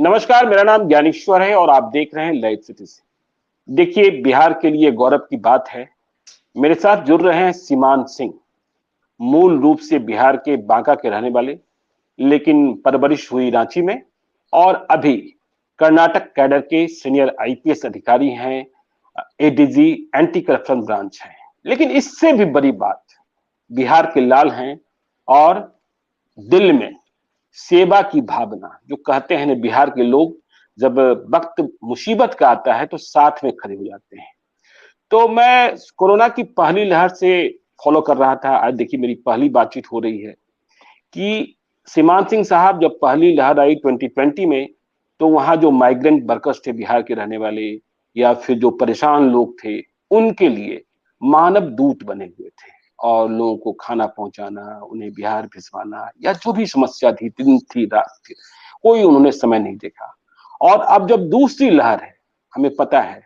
नमस्कार, मेरा नाम ज्ञानेश्वर है और आप देख रहे हैं लाइव सिटी से। देखिए, बिहार के लिए गौरव की बात है। मेरे साथ जुड़ रहे हैं सीमांत सिंह, मूल रूप से बिहार के बांका के रहने वाले, लेकिन परवरिश हुई रांची में और अभी कर्नाटक कैडर के सीनियर आईपीएस अधिकारी हैं, एडीजी एंटी करप्शन ब्रांच है। लेकिन इससे भी बड़ी बात, बिहार के लाल हैं और दिल में सेवा की भावना। जो कहते हैं ना, बिहार के लोग जब वक्त मुसीबत का आता है तो साथ में खड़े हो जाते हैं। तो मैं कोरोना की पहली लहर से फॉलो कर रहा था। आज देखिए, मेरी पहली बातचीत हो रही है कि सीमांत सिंह साहब, जब पहली लहर आई 2020 में, तो वहां जो माइग्रेंट वर्कर्स थे बिहार के रहने वाले, या फिर जो परेशान लोग थे, उनके लिए मानव दूत बने हुए थे और लोगों को खाना पहुंचाना, उन्हें बिहार भिजवाना, या जो भी समस्या थी, दिन थी रात थी, कोई उन्होंने समय नहीं देखा। और अब जब दूसरी लहर है, हमें पता है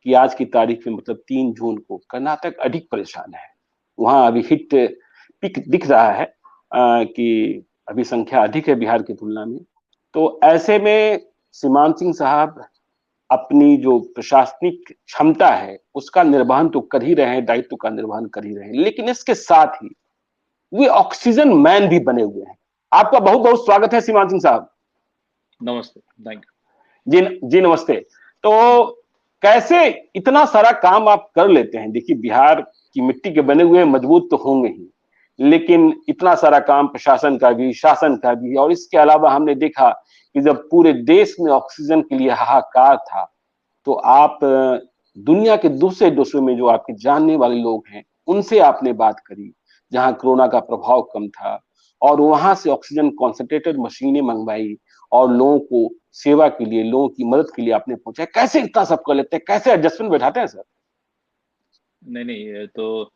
कि आज की तारीख में मतलब 3 जून को कर्नाटक अधिक परेशान है। वहां अभी हिट पिक दिख रहा है कि अभी संख्या अधिक है बिहार की तुलना में। तो ऐसे में सीमांत सिंह साहब अपनी जो प्रशासनिक क्षमता है उसका निर्वहन तो कर ही रहे हैं, दायित्व का निर्वहन कर ही रहे हैं, लेकिन इसके साथ ही वे ऑक्सीजन मैन भी बने हुए हैं। आपका बहुत बहुत स्वागत है सीमांत सिंह साहब। नमस्ते, थैंक जी जी, नमस्ते। तो कैसे इतना सारा काम आप कर लेते हैं? देखिए, बिहार की मिट्टी के बने हुए मजबूत तो होंगे ही, लेकिन इतना सारा काम प्रशासन का भी, शासन का भी, और इसके अलावा हमने देखा कि जब पूरे देश में ऑक्सीजन के लिए हाहाकार था, तो आप दुनिया के दूसरे देशों में जो आपके जानने वाले लोग हैं उनसे आपने बात करी, जहां कोरोना का प्रभाव कम था, और वहां से ऑक्सीजन कॉन्सेंट्रेटेड मशीनें मंगवाई और लोगों को सेवा के लिए, लोगों की मदद के लिए आपने पहुंचाया। कैसे इतना सब कर लेते हैं? कैसे एडजस्टमेंट बैठाते हैं सर? नहीं, ये तो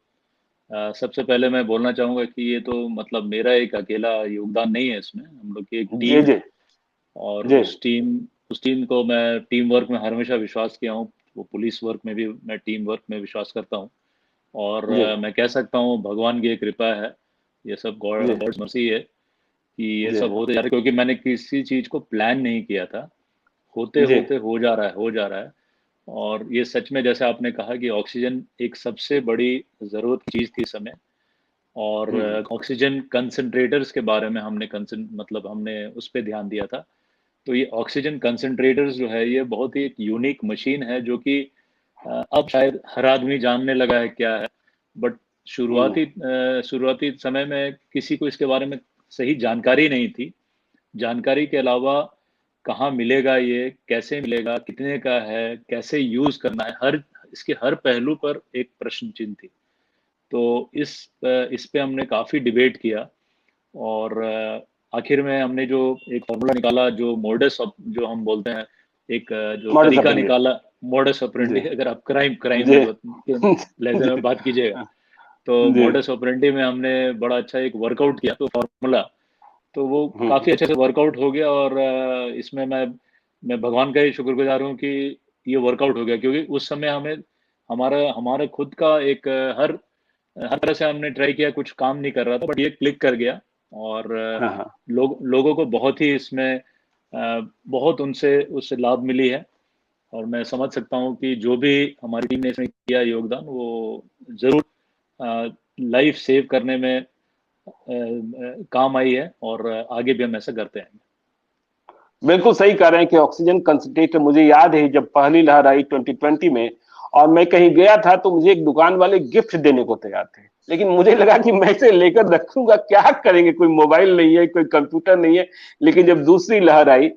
सबसे पहले मैं बोलना चाहूँगा कि ये तो मतलब मेरा एक अकेला योगदान नहीं है इसमें, हम लोग की एक जी टीम जी है। और जी उस टीम को मैं टीम वर्क में हमेशा विश्वास किया हूँ। वो पुलिस वर्क में भी मैं टीम वर्क में विश्वास करता हूँ। और जी मैं कह सकता हूँ भगवान की एक कृपा है, ये सब जी गॉड्स मर्सी है कि ये जी सब होते जा रहा है, क्योंकि मैंने किसी चीज़ को प्लान नहीं किया था। होते जी होते हो जा रहा है, हो जा रहा है। और ये सच में जैसे आपने कहा कि ऑक्सीजन एक सबसे बड़ी ज़रूरत की चीज़ थी इस समय। और हम्म ऑक्सीजन कंसंट्रेटर्स के बारे में हमने उस पे ध्यान दिया था। तो ये ऑक्सीजन कंसंट्रेटर्स जो है, ये बहुत ही एक यूनिक मशीन है जो कि अब शायद हर आदमी जानने लगा है क्या है। बट हम्म शुरुआती समय में किसी को इसके बारे में सही जानकारी नहीं थी। जानकारी के अलावा कहाँ मिलेगा ये, कैसे मिलेगा, कितने का है, कैसे यूज़ करना है, इसके हर पहलू पर एक प्रश्न चिन्ह थी। तो इस पे हमने काफ़ी डिबेट किया। और आखिर में हमने जो एक फॉर्मूला निकाला, जो हम बोलते हैं, एक जो मॉडस तरीका ऑपरेंडी। निकाला, मोडस ऑपरेंडी। जी अगर आप क्राइम जी के लहजे में बात कीजिएगा, तो जी मोडस ऑपरेंडी में हमने बड़ा अच्छा एक वर्कआउट किया, तो फॉर्मूला तो वो हम्म काफ़ी अच्छे से वर्कआउट हो गया। और इसमें मैं भगवान का ही शुक्रगुजार हूँ कि ये वर्कआउट हो गया, क्योंकि उस समय हमें हमारा हमारा खुद का एक हर तरह से हमने ट्राई किया, कुछ काम नहीं कर रहा था, बट ये क्लिक कर गया। और हाँ हाँ। लोगों को बहुत ही इसमें बहुत उनसे उससे लाभ मिली है। और मैं समझ सकता हूँ कि जो भी हमारी टीम ने इसमें किया योगदान, वो ज़रूर लाइफ सेव करने में काम आई है, और आगे भी हम ऐसा करते हैं। बिल्कुल सही कह रहे हैं कि ऑक्सीजन कंसंट्रेटर, मुझे याद है जब पहली लहर आई 2020 में, और मैं कहीं गया था तो मुझे एक दुकान वाले गिफ्ट देने को तैयार थे, लेकिन मुझे लगा कि मैं इसे लेकर रखूंगा, क्या करेंगे, कोई मोबाइल नहीं है, कोई कंप्यूटर नहीं है। लेकिन जब दूसरी लहर आई,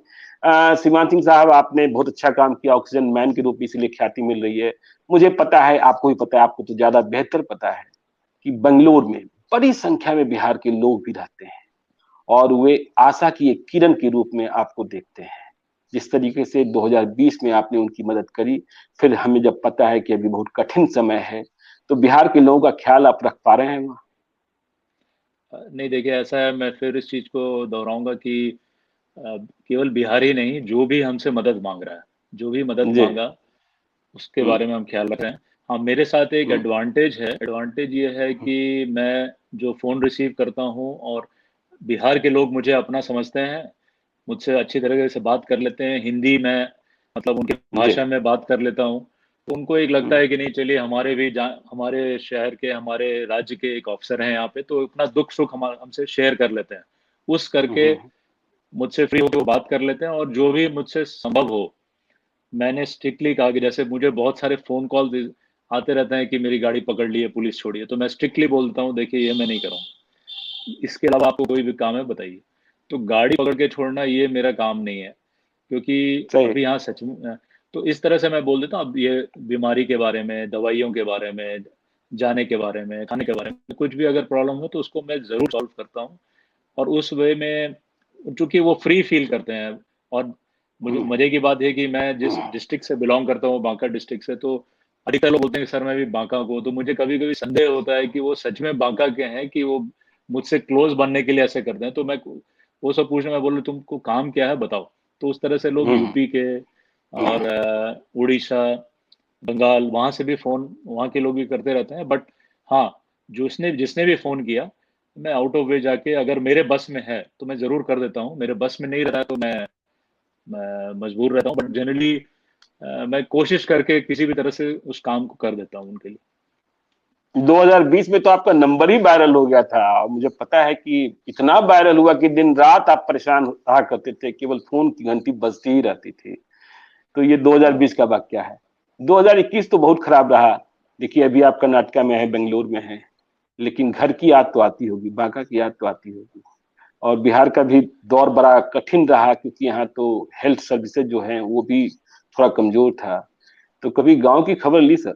सीमांत सिंह साहब, आपने बहुत अच्छा काम किया, ऑक्सीजन मैन के रूप में इसलिए ख्याति मिल रही है। मुझे पता है, आपको भी पता है, आपको तो ज्यादा बेहतर पता है कि बंगलोर में बड़ी संख्या में बिहार के लोग भी रहते हैं, और वे आशा की एक किरण के रूप में आपको देखते हैं। जिस तरीके से 2020 में आपने उनकी मदद करी, फिर हमें जब पता है कि अभी बहुत कठिन समय है, तो बिहार के लोगों का ख्याल आप रख पा रहे हैं वहाँ? नहीं, देखिए, ऐसा है, मैं फिर इस चीज़ को दोहराऊंगा कि केवल बिहारी नहीं, जो भी हमसे मदद मांग रहा है, जो भी मदद जी। मांगा, उसके हम्म बारे में हम ख्याल रख रहे हैं। हाँ, मेरे साथ एक हम्म एडवांटेज है। एडवांटेज ये है कि मैं जो फ़ोन रिसीव करता हूँ, और बिहार के लोग मुझे अपना समझते हैं। मुझसे अच्छी तरीके से बात कर लेते हैं, हिंदी में मतलब उनकी जी। भाषा में बात कर लेता हूँ। तो उनको एक लगता हम्म, है कि नहीं चलिए हमारे भी हमारे शहर के, हमारे राज्य के एक ऑफिसर हैं यहाँ पे, तो अपना दुख सुख हमसे शेयर कर लेते हैं। उस करके हम्म, मुझसे फ्री होकर वो बात कर लेते हैं, और जो भी मुझसे संभव हो, मैंने स्ट्रिक्टली कहा कि जैसे मुझे बहुत सारे फ़ोन कॉल आते रहते हैं कि मेरी गाड़ी पकड़ ली है, पुलिस छोड़ी है, तो मैं स्ट्रिक्टली बोलता हूँ देखिए ये मैं नहीं करूँगा। इसके अलावा आपको कोई भी काम है बताइए। तो गाड़ी पकड़ के छोड़ना ये मेरा काम नहीं है, क्योंकि सही। अभी यहाँ सच में तो इस तरह से मैं बोल देता हूँ। अब ये बीमारी के बारे में, दवाइयों के बारे में, जाने के बारे में, खाने के बारे में, कुछ भी अगर प्रॉब्लम हो तो उसको मैं ज़रूर सॉल्व करता हूँ। और उस वे में चूँकि वो फ्री फ़ील करते हैं। और मुझे हम्म, मज़े की बात ये है कि मैं जिस डिस्ट्रिक्ट से बिलॉन्ग करता हूँ, बांका डिस्ट्रिक्ट से, तो अधिकतर लोग बोलते हैं कि सर मैं भी बांका को हूँ, तो मुझे कभी-कभी संदेह होता है कि वो सच में बांका के हैं कि वो मुझसे क्लोज़ बनने के लिए ऐसे करते हैं। तो मैं वो सब पूछना, मैं बोलूँ तुमको काम क्या है बताओ? तो उस तरह से लोग हम्म, यूपी के और उड़ीसा, बंगाल, वहाँ से भी फ़ोन वहाँ के लोग भी करते रहते हैं। बट हाँ, जिसने भी फ़ोन किया, मैं आउट ऑफ वे जाके अगर मेरे बस में है, तो मैं ज़रूर कर देता हूँ। मेरे बस में नहीं रहा है तो मैं मजबूर रहता हूँ, बट जनरली मैं कोशिश करके किसी भी तरह से उस काम को कर देता हूँ उनके लिए। 2020 में तो आपका नंबर ही वायरल हो गया था, और मुझे पता है कि इतना वायरल हुआ कि दिन रात आप परेशान रहा करते थे, केवल फोन की घंटी बजती ही रहती थी। तो ये हाँ, 2020 का वाकया है। 2021 तो बहुत खराब रहा। देखिए अभी आप कर्नाटका में है, बेंगलोर में है, लेकिन घर की याद तो आती होगी, बांका की याद तो आती होगी। और बिहार का भी दौर बड़ा कठिन रहा, क्योंकि यहाँ तो हेल्थ सर्विसेज जो है वो भी थोड़ा कमजोर था। तो कभी गांव की खबर ली सर?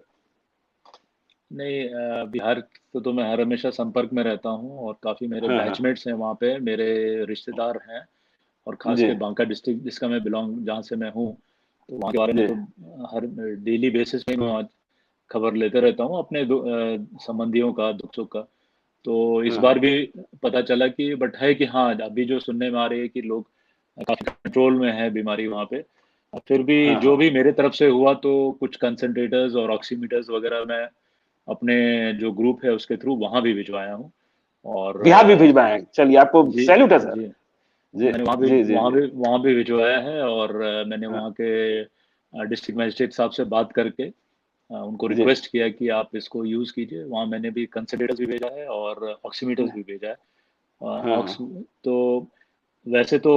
नहीं, बिहार तो मैं हर हमेशा संपर्क में रहता हूँ, और काफ़ी मेरे हाँ हाँ। बैचमेट्स हैं वहाँ पे, मेरे रिश्तेदार हैं। और ख़ास जी के बांका डिस्ट्रिक्ट जिसका मैं बिलोंग जहाँ से मैं हूँ, तो वहाँ के बारे में जी। तो हर डेली बेसिस पे मैं वहाँ खबर लेते रहता हूँ अपने संबंधियों का, दुख सुख का। तो इस हाँ बार हाँ। भी पता चला कि बट है कि हाँ, अभी जो सुनने में आ रही है कि लोग काफ़ी कंट्रोल में है बीमारी वहाँ पे। फिर भी हाँ जो हाँ। भी मेरे तरफ से हुआ, तो कुछ कंसंट्रेटर्स और ऑक्सीमीटर्स वगैरह मैं अपने जो ग्रुप है उसके थ्रू वहाँ भी भिजवाया हूँ। और बिहार भी भिजवाए हैं, चलिए आपको जी, सैल्यूट है सर। जी। जी मैंने जी जी जी। वहाँ भी भिजवाया है। और मैंने हाँ। वहाँ के डिस्ट्रिक्ट मजिस्ट्रेट साहब से बात करके उनको जी। रिक्वेस्ट किया कि आप इसको यूज़ कीजिए। वहाँ मैंने भी कंसंट्रेटर्स भी भेजा है और ऑक्सीमीटर्स भी भेजा है। हाँ ऑक्स हाँ। तो वैसे तो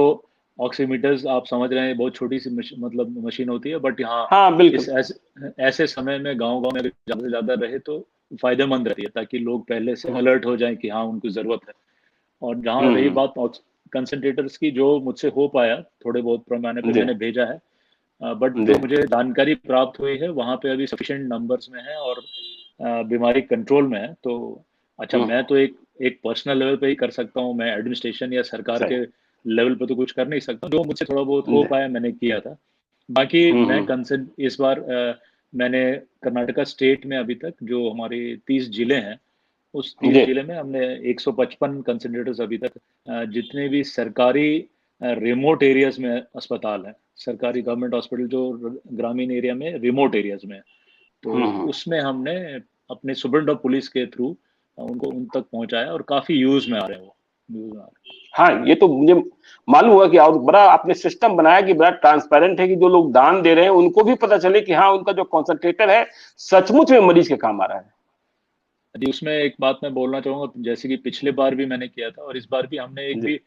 ऑक्सीमीटर्स आप समझ रहे हैं बहुत छोटी सी मतलब मशीन होती है, बट यहाँ हाँ इस बिल्कुल। ऐसे समय में गांव-गांव में अगर ज़्यादा से ज़्यादा रहे तो फायदेमंद रहती है, ताकि लोग पहले से अलर्ट हो जाएं कि हाँ उनको ज़रूरत है। और जहाँ रही हम्म। बात कंसंट्रेटर्स की, जो मुझसे हो पाया थोड़े बहुत पैमाने पे जी मैंने भेजा है। बट जी। जो मुझे जानकारी प्राप्त हुई है वहाँ पे अभी सफिशिएंट नंबर्स में है, और बीमारी कंट्रोल में है। तो अच्छा, हम्म। मैं तो एक पर्सनल लेवल पे ही कर सकता हूँ, मैं एडमिनिस्ट्रेशन या सरकार सही। के लेवल पे तो कुछ कर नहीं सकता। जो मुझसे थोड़ा बहुत हो जी। पाया मैंने किया था। बाकी मैं कंसर्न इस बार मैंने कर्नाटका स्टेट में अभी तक जो हमारे 30 जिले हैं, उस 30 जी। जिले में हमने 155 कंसंट्रेटर्स अभी तक जितने भी सरकारी रिमोट एरियाज में अस्पताल हैं, सरकारी गवर्नमेंट हॉस्पिटल जो ग्रामीण एरिया में रिमोट एरियाज में है, तो हम्म। उसमें हमने अपने सुब्रंट ऑफ पुलिस के थ्रू उनको उन तक पहुंचाया, और काफी यूज में आ रहे हैं वो, यूज में आ रहे हाँ, ये तो मुझे मालूम हुआ कि और बड़ा आपने सिस्टम बनाया कि बड़ा ट्रांसपेरेंट है, कि जो लोग दान दे रहे हैं उनको भी पता चले कि हाँ उनका जो कॉन्सेंट्रेटर है सचमुच में मरीज के काम आ रहा है। हैं। जी, उसमें एक बात मैं बोलना चाहूंगा, जैसे कि पिछले बार भी मैंने किया था और इस बार भी हमने एक जी भी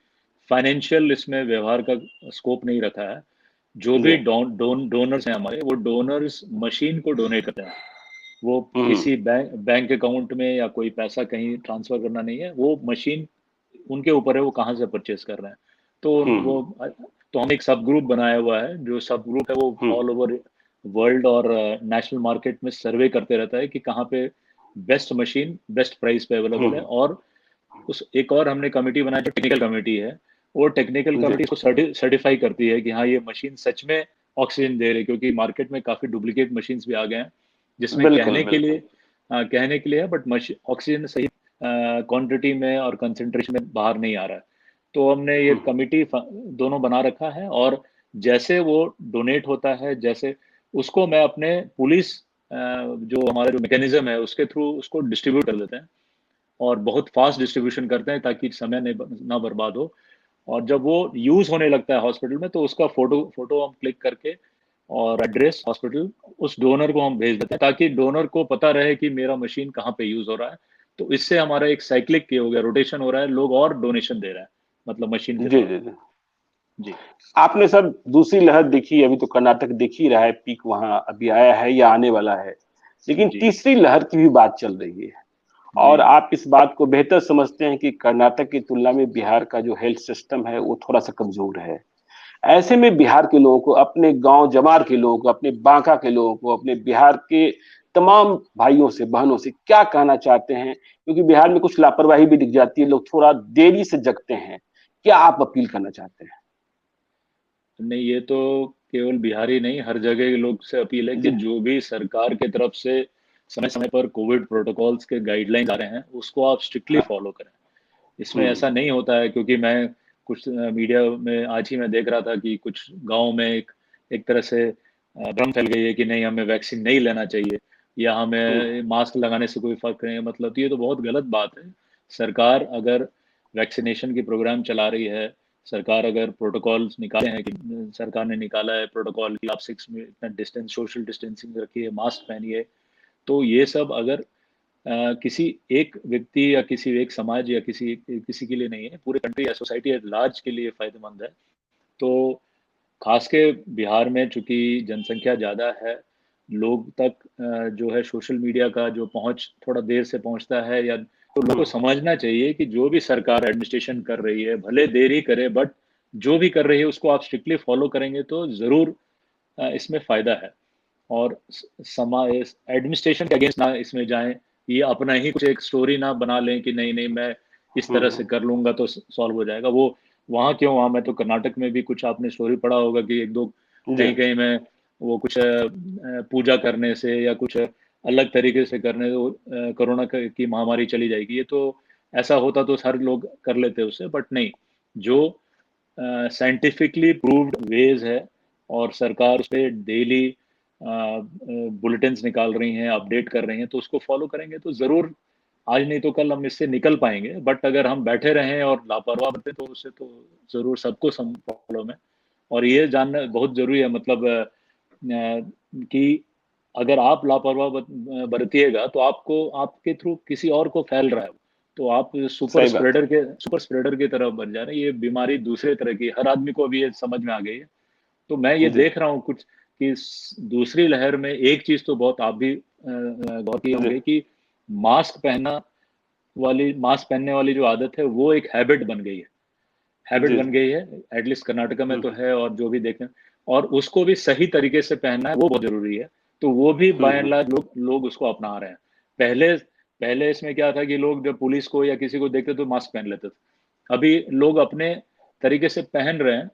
फाइनेंशियल इसमें व्यवहार का स्कोप नहीं रखा है। जो जी। भी डोनर्स हैं हमारे, वो डोनर्स मशीन को डोनेट करते हैं। वो हम्म। किसी बैंक अकाउंट में या कोई पैसा कहीं ट्रांसफर करना नहीं है, वो मशीन उनके ऊपर है वो कहाँ से परचेज कर रहे हैं। तो वो हम्म। तो हमने एक सब ग्रुप बनाया हुआ है, जो सब ग्रुप है वो हम्म। ऑल ओवर वर्ल्ड और नेशनल मार्केट में सर्वे करते रहता है कि कहाँ पे बेस्ट मशीन बेस्ट प्राइस पे अवेलेबल है। हम्म। और उस एक और हमने कमेटी बनाई जो टेक्निकल कमेटी है, वो टेक्निकल जी। कमेटी इसको सर्टिफाई करती है कि हाँ ये मशीन सच में ऑक्सीजन दे रही है, क्योंकि मार्केट में काफ़ी डुप्लीकेट मशीन्स भी आ गए हैं, जिसमें बिल्कुल बिल्कुल। कहने के लिए है, बट ऑक्सीजन सही क्वांटिटी में और कंसेंट्रेशन में बाहर नहीं आ रहा है। तो हमने ये हम्म। कमिटी दोनों बना रखा है, और जैसे वो डोनेट होता है, जैसे उसको मैं अपने पुलिस जो हमारा जो मैकेनिज्म है उसके थ्रू उसको डिस्ट्रीब्यूट कर देते हैं, और बहुत फास्ट डिस्ट्रीब्यूशन करते हैं ताकि समय नहीं ना बर्बाद हो। और जब वो यूज होने लगता है हॉस्पिटल में तो उसका फोटो फोटो हम क्लिक करके और एड्रेस हॉस्पिटल उस डोनर को हम भेज देते हैं, ताकि डोनर को पता रहे कि मेरा मशीन कहाँ पे यूज हो रहा है। तो इससे हमारा एक साइक्लिक हो गया, रोटेशन हो रहा है, लोग और डोनेशन दे रहे हैं, मतलब मशीन के जी तौर जी पे। जी। जी आपने सर दूसरी लहर देखी, अभी तो कर्नाटक देख ही रहा है, पीक वहां अभी आया है या आने वाला है, लेकिन जी तीसरी लहर की भी बात चल रही है। जी और जी आप इस बात को बेहतर समझते हैं कि कर्नाटक की तुलना में बिहार का जो हेल्थ सिस्टम है वो थोड़ा सा कमजोर है। ऐसे में बिहार के लोगों को, अपने गांव जमार के लोगों को, अपने बांका के लोगों को, अपने बिहार के तमाम भाइयों से बहनों से क्या कहना चाहते हैं, क्योंकि बिहार में कुछ लापरवाही भी दिख जाती है, लोग थोड़ा देरी से जगते हैं, क्या आप अपील करना चाहते हैं? नहीं, ये तो केवल बिहारी नहीं, हर जगह के लोग से अपील है कि जी जो भी सरकार की तरफ से समय समय पर कोविड प्रोटोकॉल्स के गाइडलाइंस आ रहे हैं उसको आप स्ट्रिक्टली हाँ। फॉलो करें। इसमें ऐसा नहीं होता है, क्योंकि मैं कुछ मीडिया में आज ही मैं देख रहा था कि कुछ गांव में एक एक तरह से भ्रम फैल गई है कि नहीं, हमें वैक्सीन नहीं लेना चाहिए या हम्म हमें मास्क लगाने से कोई फर्क नहीं है। मतलब तो ये तो बहुत गलत बात है। सरकार अगर वैक्सीनेशन की प्रोग्राम चला रही है, सरकार अगर प्रोटोकॉल्स निकाले हैं कि सरकार ने निकाला है प्रोटोकॉल कि आप 6 में इतना डिस्टेंस, सोशल डिस्टेंसिंग रखिए, मास्क पहनिए, तो ये सब अगर किसी एक व्यक्ति या किसी एक समाज या किसी किसी के लिए नहीं है, पूरे कंट्री या सोसाइटी एट लार्ज के लिए फायदेमंद है। तो खास के बिहार में चूंकि जनसंख्या ज़्यादा है, लोग तक जो है सोशल मीडिया का जो पहुंच थोड़ा देर से पहुंचता है, या तो लोगों को हम्म। समझना चाहिए कि जो भी सरकार एडमिनिस्ट्रेशन कर रही है भले देर ही करे, बट जो भी कर रही है उसको आप स्ट्रिक्टली फॉलो करेंगे तो ज़रूर इसमें फ़ायदा है। और समाज एडमिनिस्ट्रेशन के अगेंस्ट ना इसमें जाएं, ये अपना ही कुछ एक स्टोरी ना बना लें कि नहीं नहीं मैं इस तरह से हम्म। कर लूंगा तो सॉल्व हो जाएगा। वो वहाँ क्यों, वहाँ मैं तो कर्नाटक में भी कुछ आपने स्टोरी पढ़ा होगा कि एक दो जी कहीं कहीं में वो कुछ पूजा करने से या कुछ अलग तरीके से करने से कोरोना की महामारी चली जाएगी। ये तो ऐसा होता तो हर लोग कर लेते उससे, बट नहीं, जो साइंटिफिकली प्रूव्ड वेज है और सरकार उस पर डेली बुलेटिन्स निकाल रही हैं, अपडेट कर रही हैं, तो उसको फॉलो करेंगे तो ज़रूर आज नहीं तो कल हम इससे निकल पाएंगे। बट अगर हम बैठे रहें और लापरवाह बरतें तो उससे तो ज़रूर सबको सम प्रॉब्लम है। और ये जानना बहुत ज़रूरी है, मतलब कि अगर आप लापरवाह बरतिएगा तो आपको, आपके थ्रू किसी और को फैल रहा है, तो आप सही बात है। सुपर स्प्रेडर की तरफ बन जा रहे हैं। ये बीमारी दूसरे तरह की, हर आदमी को अभी ये समझ में आ गई है। तो मैं ये जी देख रहा हूँ कुछ कि दूसरी लहर में एक चीज तो बहुत आप भी गौर किए जी। होंगे कि मास्क पहनने वाली जो आदत है वो एक हैबिट बन गई है। हैबिट जी बन जी। गई है, एटलीस्ट कर्नाटका में तो हम्म है, और जो भी देखें, और उसको भी सही तरीके से पहनना है वो बहुत जरूरी है। तो वो भी बाय एंड हम्म। लार्ज लोग उसको अपना रहे हैं। पहले पहले इसमें क्या था कि लोग जब पुलिस को या किसी को देखते तो मास्क पहन लेते थे। अभी लोग अपने तरीके से पहन रहे हैं,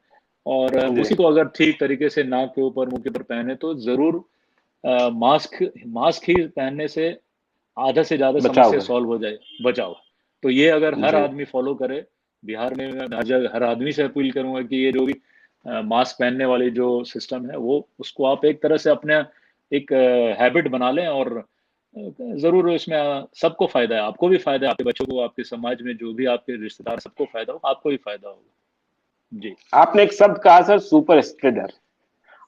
और जी। उसी को अगर ठीक तरीके से नाक के ऊपर, मुंह के ऊपर पहने तो जरूर मास्क मास्क ही पहनने से आधा से ज्यादा बचाव समस्या करें। सॉल्व हो जाए, बचाओ। तो ये अगर हर जी आदमी फॉलो करे, बिहार में मैं हर जगह हर आदमी से अपील करूंगा कि ये जो भी मास्क पहनने वाली जो सिस्टम है वो उसको आप एक तरह से अपने एक हैबिट बना लें, और जरूर इसमें सबको फायदा है, आपको भी फायदा है, आपके बच्चों को, आपके समाज में जो भी आपके रिश्तेदार, सबको फायदा होगा, आपको भी फायदा होगा। जी आपने एक शब्द कहा सर, सुपर स्प्रेडर।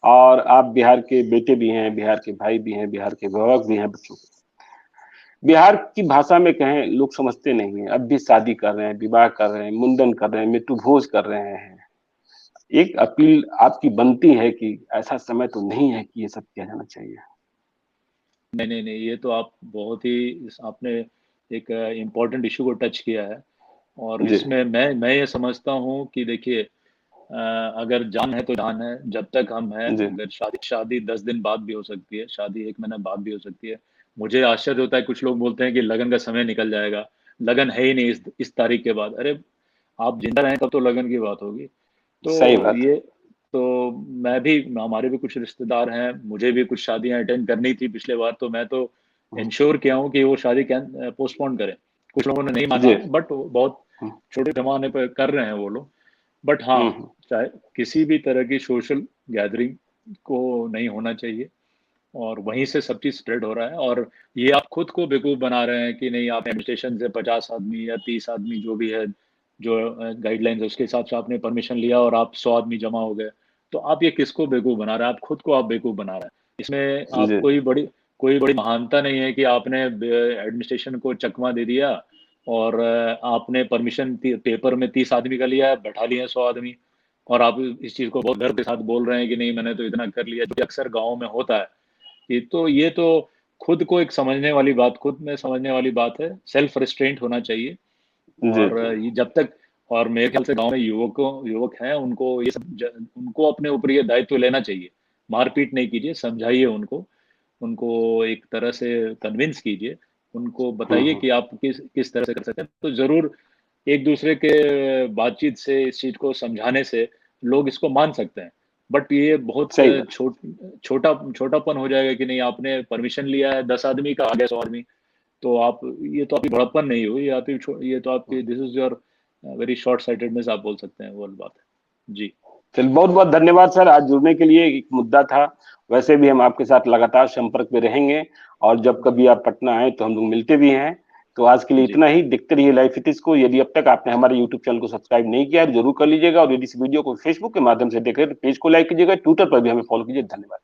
और आप बिहार के बेटे भी हैं, बिहार के भाई भी हैं, बिहार के अभिभावक भी हैं बच्चों के। बिहार की भाषा में कहें, लोग समझते नहीं हैं, अब भी शादी कर रहे हैं, विवाह कर रहे हैं, मुंडन कर रहे हैं, मृत्यु भोज कर रहे हैं। एक अपील आपकी बनती है कि ऐसा समय तो नहीं है कि ये सब किया जाना चाहिए। नहीं नहीं नहीं, ये तो आप बहुत ही आपने एक इम्पोर्टेंट इशू को टच किया है। और जी इसमें मैं ये समझता हूँ कि देखिए, अगर जान है तो जान है, जब तक हम हैं। जी। अगर शादी शादी 10 दिन बाद भी हो सकती है, शादी 1 महीना बाद भी हो सकती है। मुझे आश्चर्य होता है, कुछ लोग बोलते हैं कि लगन का समय निकल जाएगा, लगन है ही नहीं इस तारीख के बाद। अरे, आप जिंदा रहें तब तो लगन की बात होगी। सही तो बात ये तो मैं भी, हमारे भी कुछ रिश्तेदार हैं, मुझे भी कुछ शादियां अटेंड करनी थी पिछले बार, तो मैं तो है। इंश्योर किया हूँ कि वो शादी पोस्टपोन करें। कुछ लोगों ने नहीं माना, जी। बट बहुत छोटे पैमाने पर कर रहे हैं वो लोग। बट हाँ, हम्म। चाहे किसी भी तरह की सोशल गैदरिंग को नहीं होना चाहिए, और वहीं से सब चीज स्प्रेड हो रहा है। और ये आप खुद को बेवकूफ बना रहे हैं कि नहीं, आप एडमिनिस्ट्रेशन से 50 आदमी या 30 आदमी जो भी है जो गाइडलाइंस है उसके हिसाब से आपने परमिशन लिया और आप 100 आदमी जमा हो गए, तो आप ये किसको बेवकूफ बना रहे हैं? आप खुद को आप बेवकूफ बना रहे हैं। इसमें आप जी कोई बड़ी महानता नहीं है कि आपने एडमिनिस्ट्रेशन को चकमा दे दिया और आपने परमिशन पेपर में 30 आदमी का लिया, बैठा लिए 100 आदमी, और आप इस चीज को बहुत गर्व के साथ बोल रहे हैं कि नहीं मैंने तो इतना कर लिया, जो कि अक्सर गाँव में होता है। ये तो खुद को एक समझने वाली बात, खुद में समझने वाली बात है। सेल्फ रिस्ट्रेंट होना चाहिए। जी और ये जब तक, और मेरे ख्याल से गांव में युवक हैं, उनको ये सब उनको अपने ऊपर ये दायित्व लेना चाहिए। मारपीट नहीं कीजिए, समझाइए उनको, उनको एक तरह से कन्विंस कीजिए, उनको बताइए हम्म, कि आप किस किस तरह से कर सकते हैं। तो जरूर एक दूसरे के बातचीत से, इस चीज को समझाने से लोग इसको मान सकते हैं। बट ये बहुत सही बात। छोटापन हो जाएगा कि नहीं आपने परमिशन लिया है 10 आदमी का, आ गया 100 आदमी, तो आप, ये तो आपकी बड़प्पन नहीं हुई, ये तो आपकी, this is your very short sightedness आप बोल सकते हैं, वो वाली बात है जी। चल बहुत बहुत धन्यवाद सर, आज जुड़ने के लिए। एक मुद्दा था, वैसे भी हम आपके साथ लगातार संपर्क में रहेंगे, और जब कभी आप पटना आए तो हम लोग मिलते भी हैं। तो आज के लिए जी इतना ही। देखते रहिए लाइव फिटिक्स को। यदि अब तक आपने हमारे यूट्यूब चैनल को सब्सक्राइब नहीं किया है तो जरूर कर लीजिएगा, और यदि इस वीडियो को फेसबुक के माध्यम से देख रहे हैं तो पेज को लाइक कीजिएगा, ट्विटर पर भी हमें फॉलो कीजिए। धन्यवाद।